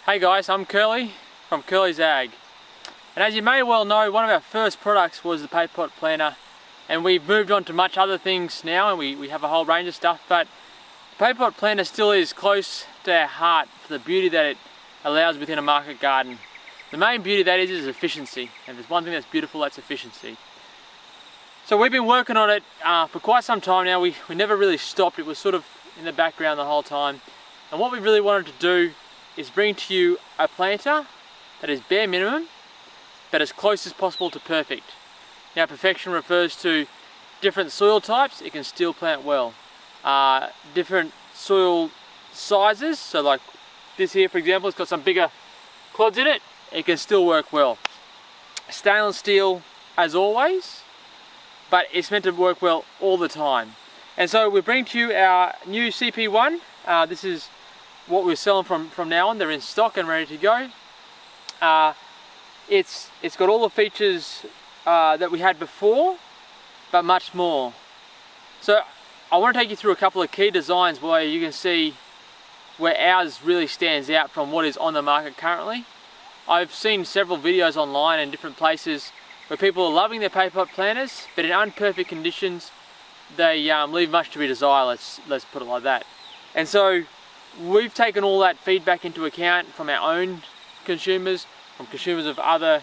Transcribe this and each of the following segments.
Hey guys, I'm Curly from Curly's Ag, and as you may well know, one of our first products was the paper pot planter, and we've moved on to much other things now, and we have a whole range of stuff, but the paper pot planter still is close to our heart for the beauty that it allows within a market garden. The main beauty that is efficiency, and if there's one thing that's beautiful, that's efficiency. So we've been working on it for quite some time now. We never really stopped. It was sort of in the background the whole time, and what we really wanted to do is bring to you a planter that is bare minimum, but as close as possible to perfect. Now, perfection refers to different soil types. It can still plant well. Different soil sizes, so like this here for example, it's got some bigger clods in it, it can still work well. Stainless steel as always, but it's meant to work well all the time. And so we bring to you our new CP1. This is what we're selling from now on. They're in stock and ready to go. It's got all the features that we had before, but much more. So I want to take you through a couple of key designs where you can see where ours really stands out from what is on the market currently. I've seen several videos online in different places where people are loving their paper pot planters, but in unperfect conditions they leave much to be desired, let's put it like that. And so we've taken all that feedback into account from our own consumers, from consumers of other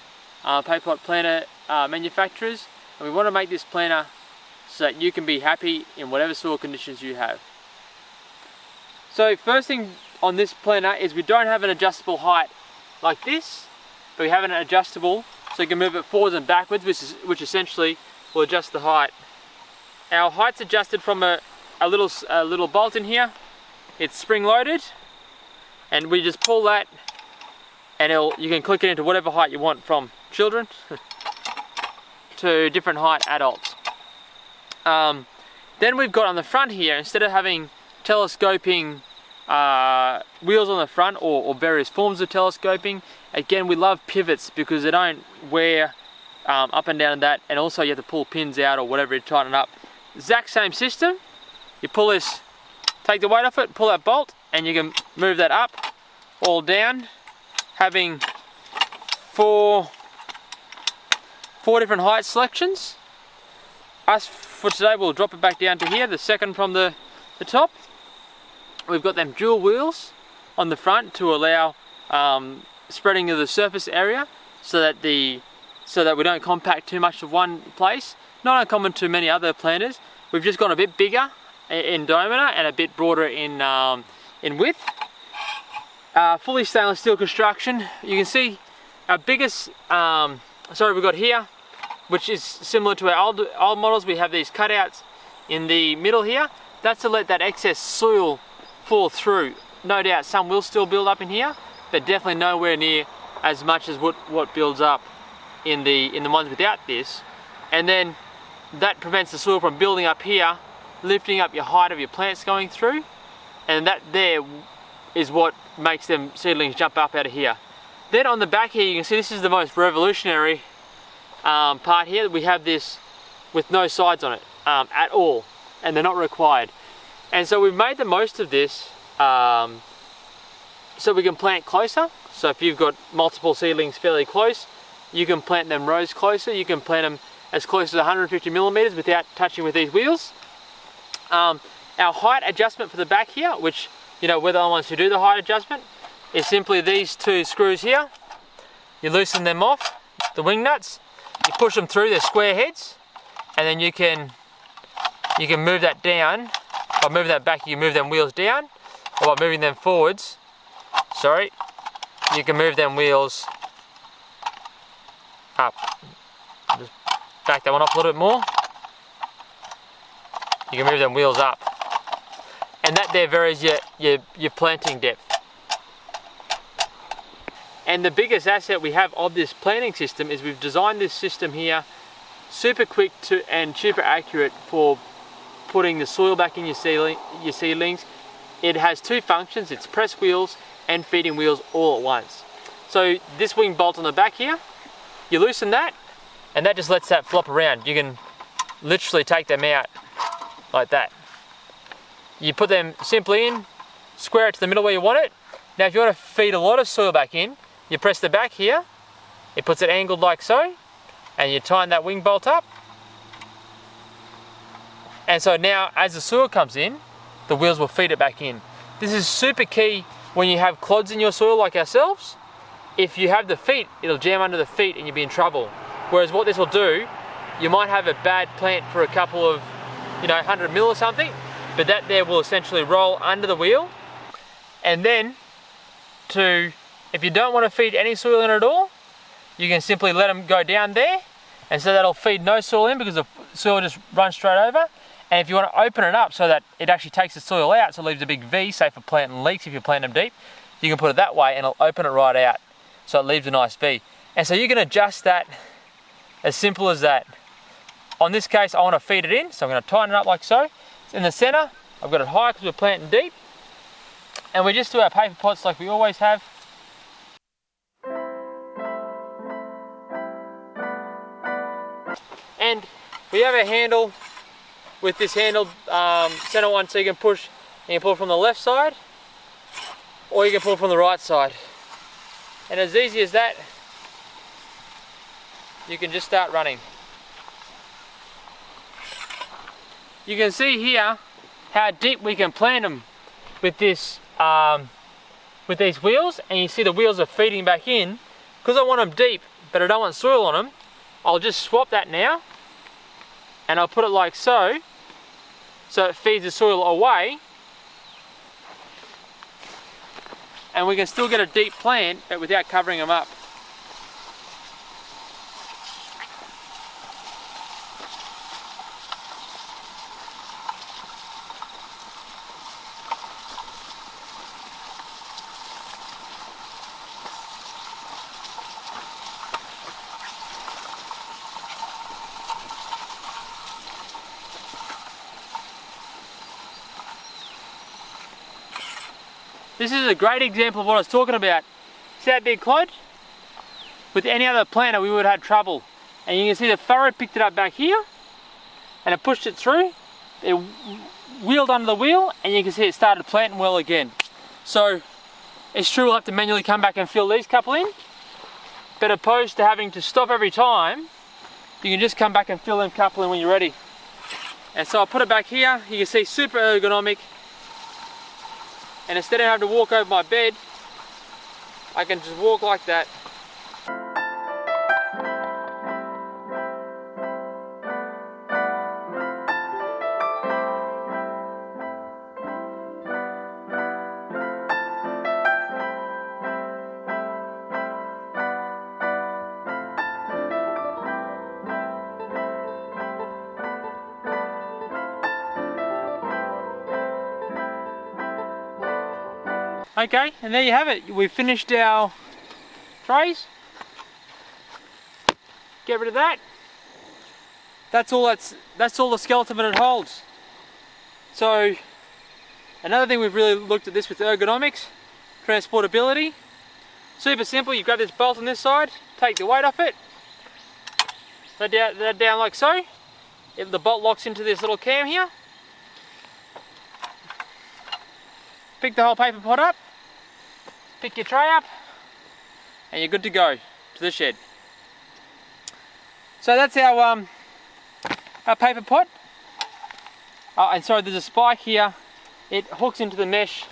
paper pot planter manufacturers, and we want to make this planter so that you can be happy in whatever soil conditions you have. So first thing on this planter is we don't have an adjustable height like this, but we have an adjustable so you can move it forwards and backwards, which essentially will adjust the height. Our height's adjusted from a little bolt in here. It's spring loaded, and we just pull that and you can click it into whatever height you want, from children to different height adults. Then we've got on the front here, instead of having telescoping wheels on the front or various forms of telescoping, again we love pivots because they don't wear up and down that, and also you have to pull pins out or whatever to tighten up. Exact same system. You pull this, take the weight off it, pull that bolt, and you can move that up, all down, having four different height selections. Us for today, we'll drop it back down to here, the second from the top. We've got them dual wheels on the front to allow spreading of the surface area, so that we don't compact too much of one place. Not uncommon to many other planters. We've just gone a bit bigger in diameter and a bit broader in width. Fully stainless steel construction. You can see our biggest, we've got here, which is similar to our old models. We have these cutouts in the middle here. That's to let that excess soil fall through. No doubt some will still build up in here, but definitely nowhere near as much as what builds up in the ones without this. And then that prevents the soil from building up here, lifting up your height of your plants going through, and that there is what makes them seedlings jump up out of here. Then on the back here, you can see this is the most revolutionary part here. We have this with no sides on it at all, and they're not required. And so we've made the most of this so we can plant closer. So if you've got multiple seedlings fairly close, you can plant them rows closer. You can plant them as close as 150 millimeters without touching with these wheels. Our height adjustment for the back here, which, you know, we're the only ones who do the height adjustment, is simply these two screws here. You loosen them off, the wing nuts, you push them through, they're square heads, and then you can move that down. By moving that back, you move them wheels down, or by moving them forwards, you can move them wheels up. Just back that one up a little bit more. You can move them wheels up, and that there varies your planting depth. And the biggest asset we have of this planting system is we've designed this system here super quick and super accurate for putting the soil back in your seedlings. It has two functions. It's press wheels and feeding wheels all at once. So this wing bolt on the back here, you loosen that, and that just lets that flop around. You can literally take them out like that. You put them simply in, square it to the middle where you want it. Now if you want to feed a lot of soil back in, you press the back here, it puts it angled like so, and you tighten that wing bolt up. And so now as the soil comes in, the wheels will feed it back in. This is super key when you have clods in your soil like ourselves. If you have the feet, it'll jam under the feet and you'll be in trouble. Whereas what this will do, you might have a bad plant for a couple of, 100 mil or something, but that there will essentially roll under the wheel. And then, if you don't want to feed any soil in at all, you can simply let them go down there, and so that'll feed no soil in because the soil just runs straight over. And if you want to open it up so that it actually takes the soil out, so it leaves a big V, say for planting leeks if you plant them deep, you can put it that way and it'll open it right out. So it leaves a nice V. And so you can adjust that as simple as that. On this case, I want to feed it in, so I'm going to tighten it up like so. In the center, I've got it high because we're planting deep. And we just do our paper pots like we always have. And we have a handle with this handle, center one, so you can push, and you pull from the left side, or you can pull from the right side. And as easy as that, you can just start running. You can see here how deep we can plant them with this, with these wheels, and you see the wheels are feeding back in. Because I want them deep, but I don't want soil on them, I'll just swap that now, and I'll put it like so, so it feeds the soil away, and we can still get a deep plant, but without covering them up. This is a great example of what I was talking about. See that big clod? With any other planter we would have had trouble. And you can see the furrow picked it up back here, and it pushed it through. It wheeled under the wheel, and you can see it started planting well again. So it's true we'll have to manually come back and fill these couple in, but opposed to having to stop every time, you can just come back and fill them couple in when you're ready. And so I'll put it back here. You can see super ergonomic. And instead of having to walk over my bed, I can just walk like that. Okay, and there you have it. We've finished our trays. Get rid of that. That's all the skeleton that it holds. So another thing we've really looked at this with ergonomics, transportability. Super simple. You grab this bolt on this side, take the weight off it, let that down like so. The bolt locks into this little cam here. Pick the whole paper pot up, pick your tray up, and you're good to go to the shed. So that's our paper pot. And sorry, there's a spike here. It hooks into the mesh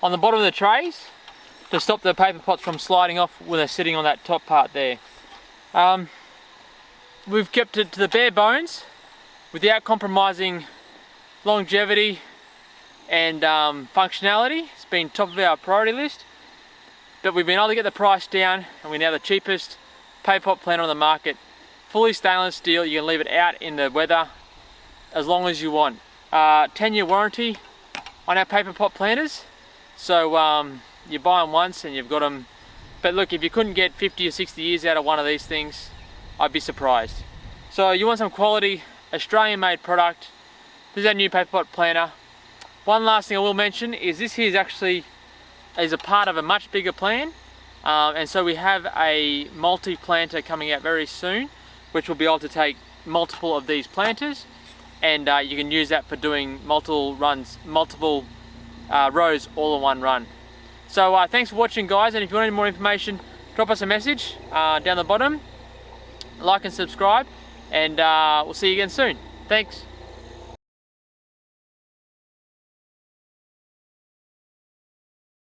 on the bottom of the trays to stop the paper pots from sliding off when they're sitting on that top part there. We've kept it to the bare bones without compromising longevity and functionality. It's been top of our priority list, but we've been able to get the price down, and we're now the cheapest paper pot planter on the market. Fully stainless steel. You can leave it out in the weather as long as you want. 10-year warranty on our paper pot planters, so you buy them once and you've got them. But look, if you couldn't get 50 or 60 years out of one of these things, I'd be surprised. So you want some quality Australian made product, this is our new paper pot planter. One last thing I will mention is this here is a part of a much bigger plan, and so we have a multi-planter coming out very soon, which will be able to take multiple of these planters, and you can use that for doing multiple runs, multiple rows all in one run. So thanks for watching, guys, and if you want any more information, drop us a message down the bottom. Like and subscribe, and we'll see you again soon. Thanks.